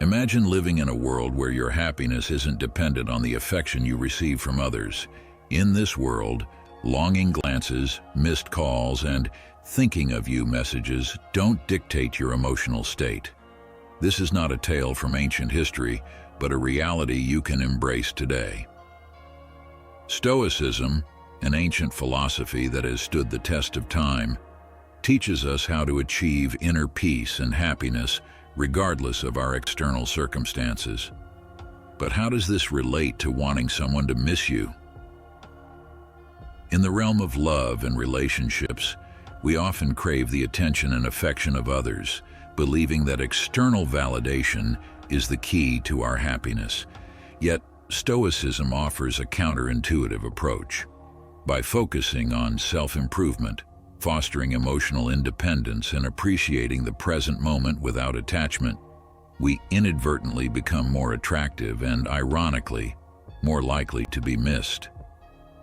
Imagine living in a world where your happiness isn't dependent on the affection you receive from others. In this world, longing glances, missed calls, and thinking of you messages don't dictate your emotional state. This is not a tale from ancient history, but a reality you can embrace today. Stoicism, an ancient philosophy that has stood the test of time, teaches us how to achieve inner peace and happiness regardless of our external circumstances. But how does this relate to wanting someone to miss you? In the realm of love and relationships, we often crave the attention and affection of others, believing that external validation is the key to our happiness. Yet, Stoicism offers a counterintuitive approach. By focusing on self-improvement, fostering emotional independence, and appreciating the present moment without attachment, we inadvertently become more attractive and, ironically, more likely to be missed.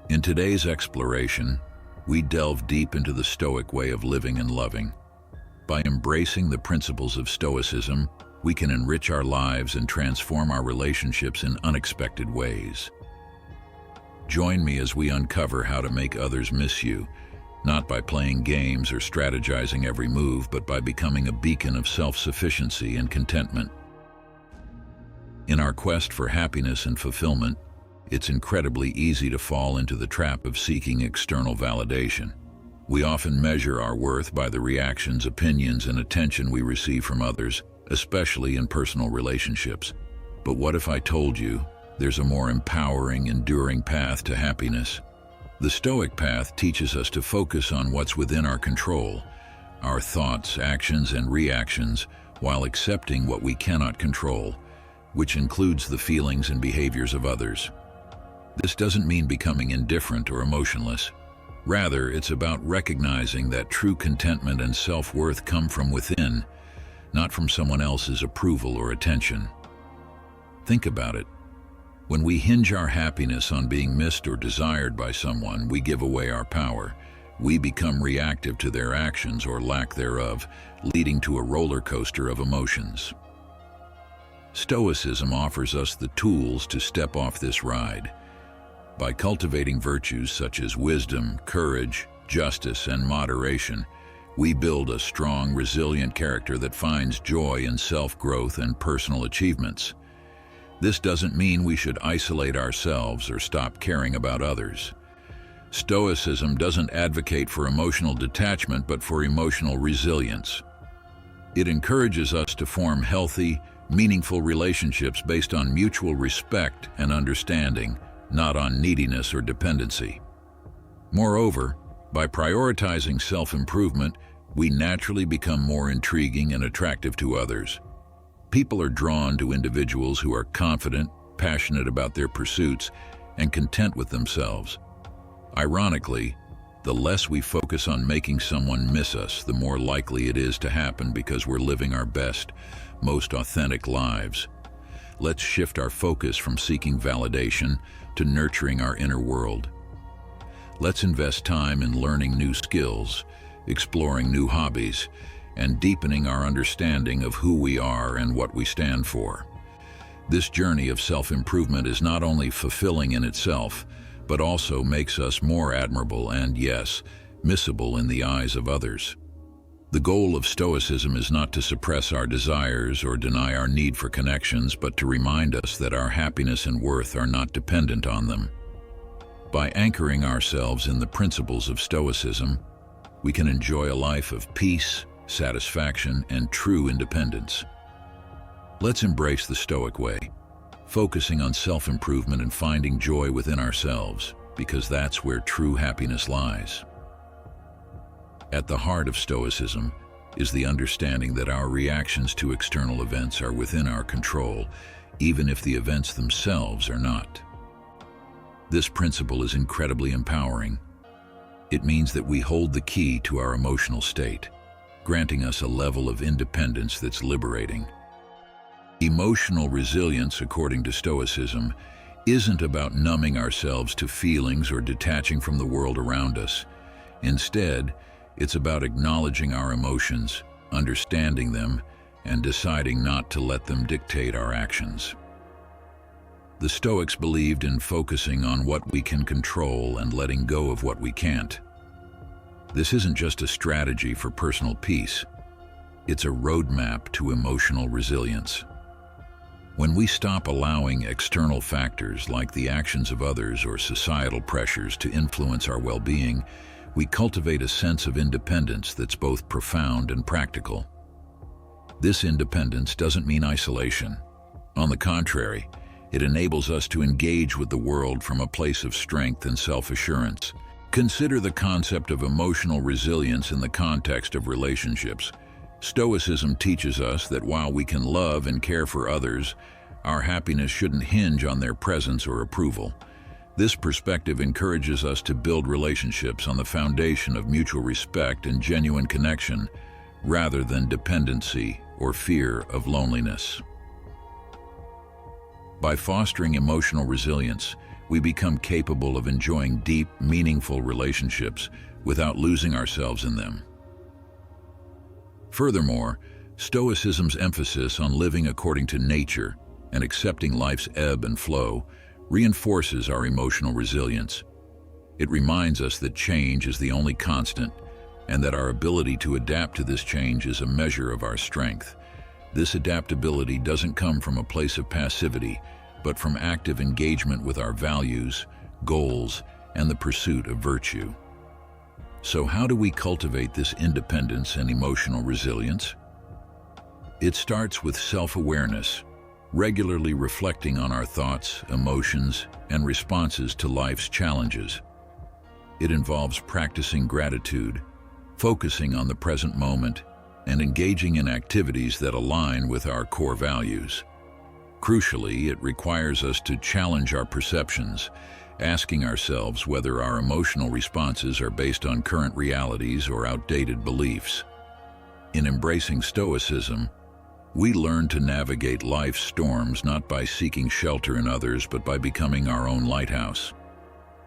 In today's exploration, we delve deep into the Stoic way of living and loving. By embracing the principles of Stoicism, we can enrich our lives and transform our relationships in unexpected ways. Join me as we uncover how to make others miss you, not by playing games or strategizing every move, but by becoming a beacon of self-sufficiency and contentment. In our quest for happiness and fulfillment, it's incredibly easy to fall into the trap of seeking external validation. We often measure our worth by the reactions, opinions, and attention we receive from others, especially in personal relationships. But what if I told you there's a more empowering, enduring path to happiness? The Stoic path teaches us to focus on what's within our control, our thoughts, actions, and reactions, while accepting what we cannot control, which includes the feelings and behaviors of others. This doesn't mean becoming indifferent or emotionless. Rather, it's about recognizing that true contentment and self-worth come from within, not from someone else's approval or attention. Think about it. When we hinge our happiness on being missed or desired by someone, we give away our power. We become reactive to their actions or lack thereof, leading to a roller coaster of emotions. Stoicism offers us the tools to step off this ride. By cultivating virtues such as wisdom, courage, justice, and moderation, we build a strong, resilient character that finds joy in self-growth and personal achievements. This doesn't mean we should isolate ourselves or stop caring about others. Stoicism doesn't advocate for emotional detachment, but for emotional resilience. It encourages us to form healthy, meaningful relationships based on mutual respect and understanding, not on neediness or dependency. Moreover, by prioritizing self-improvement, we naturally become more intriguing and attractive to others. People are drawn to individuals who are confident, passionate about their pursuits, and content with themselves. Ironically, the less we focus on making someone miss us, the more likely it is to happen because we're living our best, most authentic lives. Let's shift our focus from seeking validation to nurturing our inner world. Let's invest time in learning new skills, exploring new hobbies, and deepening our understanding of who we are and what we stand for. This journey of self-improvement is not only fulfilling in itself, but also makes us more admirable and, yes, missable in the eyes of others. The goal of Stoicism is not to suppress our desires or deny our need for connections, but to remind us that our happiness and worth are not dependent on them. By anchoring ourselves in the principles of Stoicism, we can enjoy a life of peace, satisfaction, and true independence. Let's embrace the Stoic way, focusing on self-improvement and finding joy within ourselves, because that's where true happiness lies. At the heart of Stoicism is the understanding that our reactions to external events are within our control, even if the events themselves are not. This principle is incredibly empowering. It means that we hold the key to our emotional state, granting us a level of independence that's liberating. Emotional resilience, according to Stoicism, isn't about numbing ourselves to feelings or detaching from the world around us. Instead, it's about acknowledging our emotions, understanding them, and deciding not to let them dictate our actions. The Stoics believed in focusing on what we can control and letting go of what we can't. This isn't just a strategy for personal peace. It's a roadmap to emotional resilience. When we stop allowing external factors like the actions of others or societal pressures to influence our well-being, we cultivate a sense of independence that's both profound and practical. This independence doesn't mean isolation. On the contrary, it enables us to engage with the world from a place of strength and self-assurance. Consider the concept of emotional resilience in the context of relationships. Stoicism teaches us that while we can love and care for others, our happiness shouldn't hinge on their presence or approval. This perspective encourages us to build relationships on the foundation of mutual respect and genuine connection, rather than dependency or fear of loneliness. By fostering emotional resilience, we become capable of enjoying deep, meaningful relationships without losing ourselves in them. Furthermore, Stoicism's emphasis on living according to nature and accepting life's ebb and flow reinforces our emotional resilience. It reminds us that change is the only constant, and that our ability to adapt to this change is a measure of our strength. This adaptability doesn't come from a place of passivity, but from active engagement with our values, goals, and the pursuit of virtue. So how do we cultivate this independence and emotional resilience? It starts with self-awareness, regularly reflecting on our thoughts, emotions, and responses to life's challenges. It involves practicing gratitude, focusing on the present moment, and engaging in activities that align with our core values. Crucially, it requires us to challenge our perceptions, asking ourselves whether our emotional responses are based on current realities or outdated beliefs. In embracing Stoicism, we learn to navigate life's storms not by seeking shelter in others, but by becoming our own lighthouse.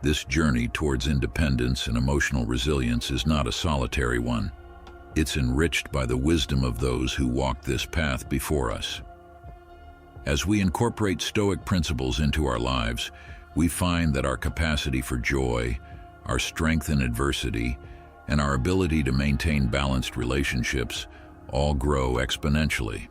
This journey towards independence and emotional resilience is not a solitary one. It's enriched by the wisdom of those who walked this path before us. As we incorporate Stoic principles into our lives, we find that our capacity for joy, our strength in adversity, and our ability to maintain balanced relationships all grow exponentially.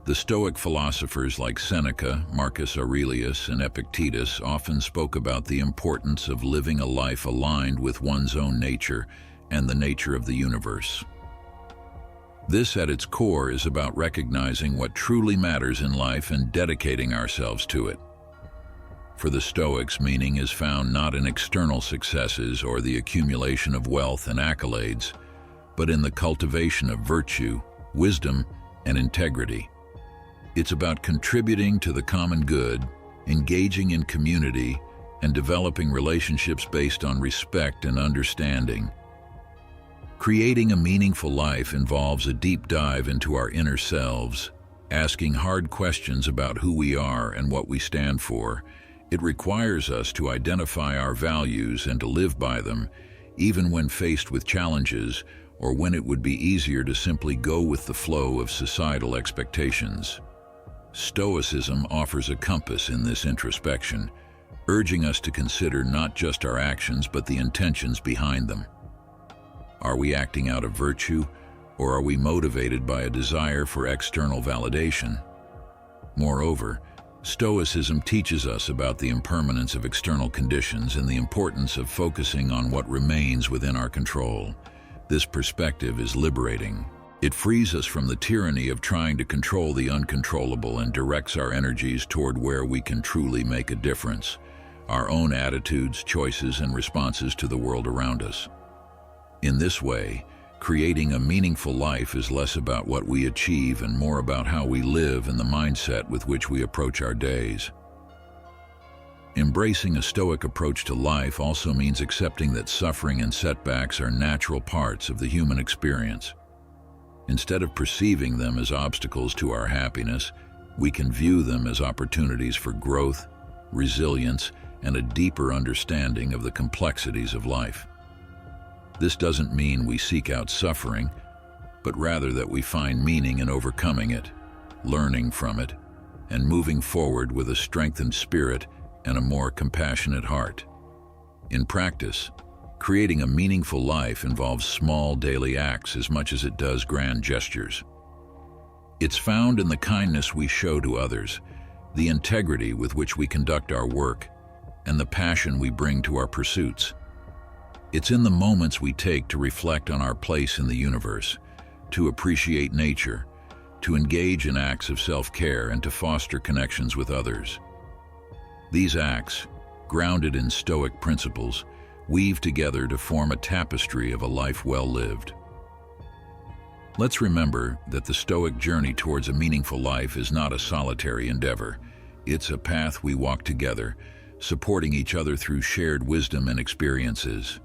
The Stoic philosophers like Seneca, Marcus Aurelius, and Epictetus often spoke about the importance of living a life aligned with one's own nature and the nature of the universe. This, at its core, is about recognizing what truly matters in life and dedicating ourselves to it. For the Stoics, meaning is found not in external successes or the accumulation of wealth and accolades, but in the cultivation of virtue, wisdom, and integrity. It's about contributing to the common good, engaging in community, and developing relationships based on respect and understanding. Creating a meaningful life involves a deep dive into our inner selves, asking hard questions about who we are and what we stand for. It requires us to identify our values and to live by them, even when faced with challenges or when it would be easier to simply go with the flow of societal expectations. Stoicism offers a compass in this introspection, urging us to consider not just our actions but the intentions behind them. Are we acting out of virtue, or are we motivated by a desire for external validation? Moreover, Stoicism teaches us about the impermanence of external conditions and the importance of focusing on what remains within our control. This perspective is liberating. It frees us from the tyranny of trying to control the uncontrollable and directs our energies toward where we can truly make a difference, our own attitudes, choices, and responses to the world around us. In this way, creating a meaningful life is less about what we achieve and more about how we live and the mindset with which we approach our days. Embracing a Stoic approach to life also means accepting that suffering and setbacks are natural parts of the human experience. Instead of perceiving them as obstacles to our happiness, we can view them as opportunities for growth, resilience, and a deeper understanding of the complexities of life. This doesn't mean we seek out suffering, but rather that we find meaning in overcoming it, learning from it, and moving forward with a strengthened spirit and a more compassionate heart. In practice, creating a meaningful life involves small daily acts as much as it does grand gestures. It's found in the kindness we show to others, the integrity with which we conduct our work, and the passion we bring to our pursuits. It's in the moments we take to reflect on our place in the universe, to appreciate nature, to engage in acts of self-care, and to foster connections with others. These acts, grounded in Stoic principles, weave together to form a tapestry of a life well lived. Let's remember that the Stoic journey towards a meaningful life is not a solitary endeavor. It's a path we walk together, supporting each other through shared wisdom and experiences.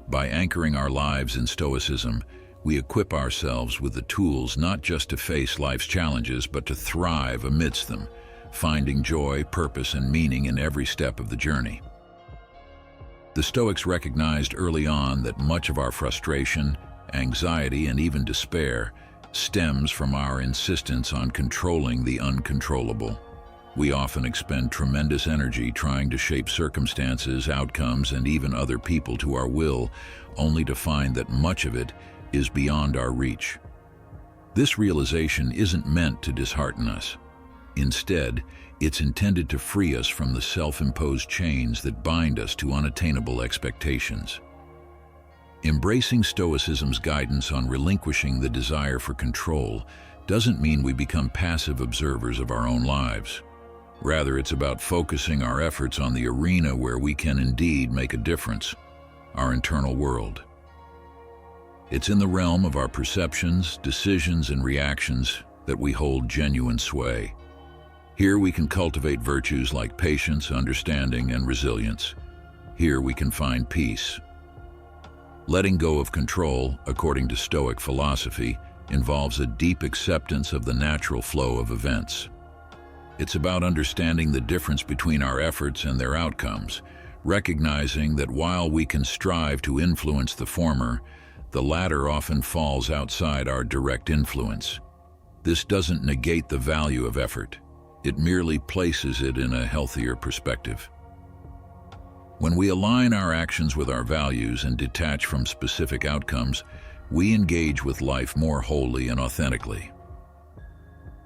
By anchoring our lives in Stoicism, we equip ourselves with the tools not just to face life's challenges, but to thrive amidst them, finding joy, purpose, and meaning in every step of the journey. The Stoics recognized early on that much of our frustration, anxiety, and even despair stems from our insistence on controlling the uncontrollable. We often expend tremendous energy trying to shape circumstances, outcomes, and even other people to our will, only to find that much of it is beyond our reach. This realization isn't meant to dishearten us. Instead, it's intended to free us from the self-imposed chains that bind us to unattainable expectations. Embracing Stoicism's guidance on relinquishing the desire for control doesn't mean we become passive observers of our own lives. Rather, it's about focusing our efforts on the arena where we can indeed make a difference, our internal world. It's in the realm of our perceptions, decisions, and reactions that we hold genuine sway. Here we can cultivate virtues like patience, understanding, and resilience. Here we can find peace. Letting go of control, according to Stoic philosophy, involves a deep acceptance of the natural flow of events. It's about understanding the difference between our efforts and their outcomes, recognizing that while we can strive to influence the former, the latter often falls outside our direct influence. This doesn't negate the value of effort. It merely places it in a healthier perspective. When we align our actions with our values and detach from specific outcomes, we engage with life more wholly and authentically.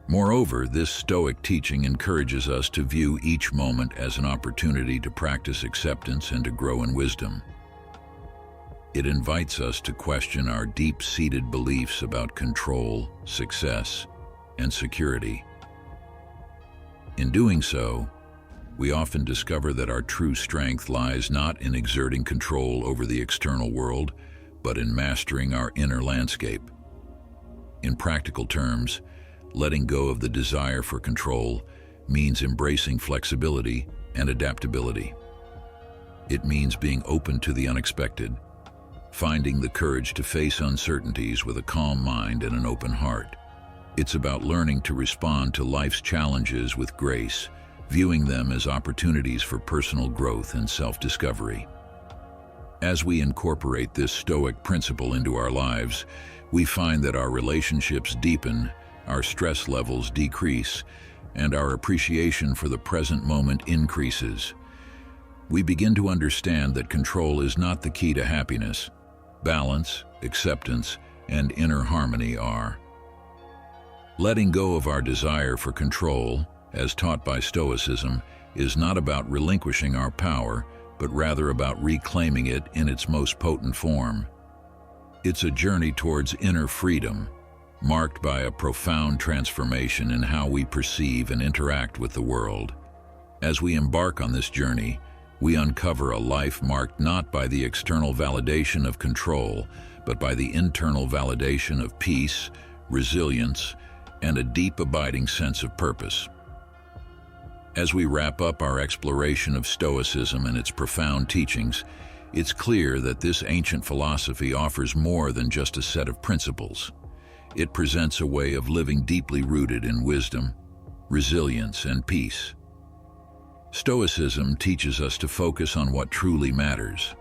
Moreover, this Stoic teaching encourages us to view each moment as an opportunity to practice acceptance and to grow in wisdom. It invites us to question our deep-seated beliefs about control, success, and security. In doing so, we often discover that our true strength lies not in exerting control over the external world, but in mastering our inner landscape. In practical terms, letting go of the desire for control means embracing flexibility and adaptability. It means being open to the unexpected, finding the courage to face uncertainties with a calm mind and an open heart. It's about learning to respond to life's challenges with grace, viewing them as opportunities for personal growth and self-discovery. As we incorporate this Stoic principle into our lives, we find that our relationships deepen, our stress levels decrease, and our appreciation for the present moment increases. We begin to understand that control is not the key to happiness. Balance, acceptance, and inner harmony are. Letting go of our desire for control, as taught by Stoicism, is not about relinquishing our power, but rather about reclaiming it in its most potent form. It's a journey towards inner freedom, marked by a profound transformation in how we perceive and interact with the world. As we embark on this journey, we uncover a life marked not by the external validation of control, but by the internal validation of peace, resilience, and a deep abiding sense of purpose. As we wrap up our exploration of Stoicism and its profound teachings, it's clear that this ancient philosophy offers more than just a set of principles. It presents a way of living deeply rooted in wisdom, resilience, and peace. Stoicism teaches us to focus on what truly matters,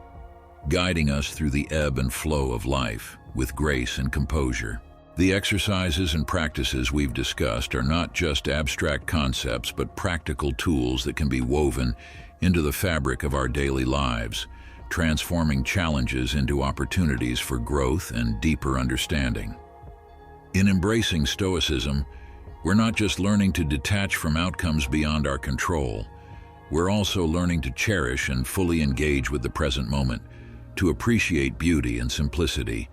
guiding us through the ebb and flow of life with grace and composure. The exercises and practices we've discussed are not just abstract concepts, but practical tools that can be woven into the fabric of our daily lives, transforming challenges into opportunities for growth and deeper understanding. In embracing Stoicism, we're not just learning to detach from outcomes beyond our control, we're also learning to cherish and fully engage with the present moment, to appreciate beauty and simplicity,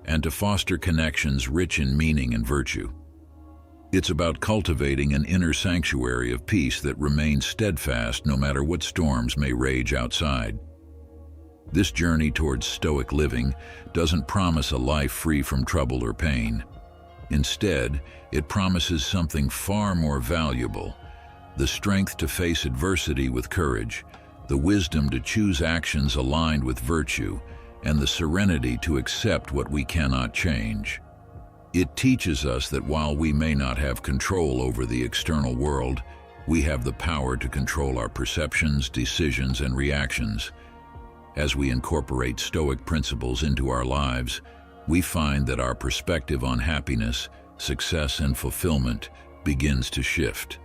and to foster connections rich in meaning and virtue. It's about cultivating an inner sanctuary of peace that remains steadfast no matter what storms may rage outside. This journey towards Stoic living doesn't promise a life free from trouble or pain. Instead, it promises something far more valuable: the strength to face adversity with courage, the wisdom to choose actions aligned with virtue, and the serenity to accept what we cannot change. It teaches us that while we may not have control over the external world, we have the power to control our perceptions, decisions, and reactions. As we incorporate Stoic principles into our lives, we find that our perspective on happiness, success, and fulfillment begins to shift.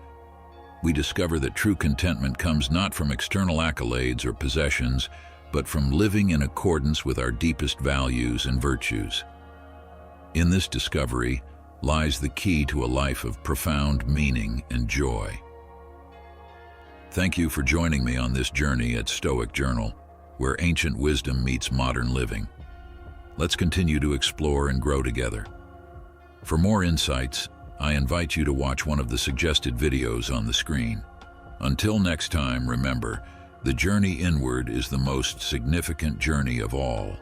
We discover that true contentment comes not from external accolades or possessions, but from living in accordance with our deepest values and virtues. In this discovery lies the key to a life of profound meaning and joy. Thank you for joining me on this journey at Stoic Journal, where ancient wisdom meets modern living. Let's continue to explore and grow together. For more insights, I invite you to watch one of the suggested videos on the screen. Until next time, remember, the journey inward is the most significant journey of all.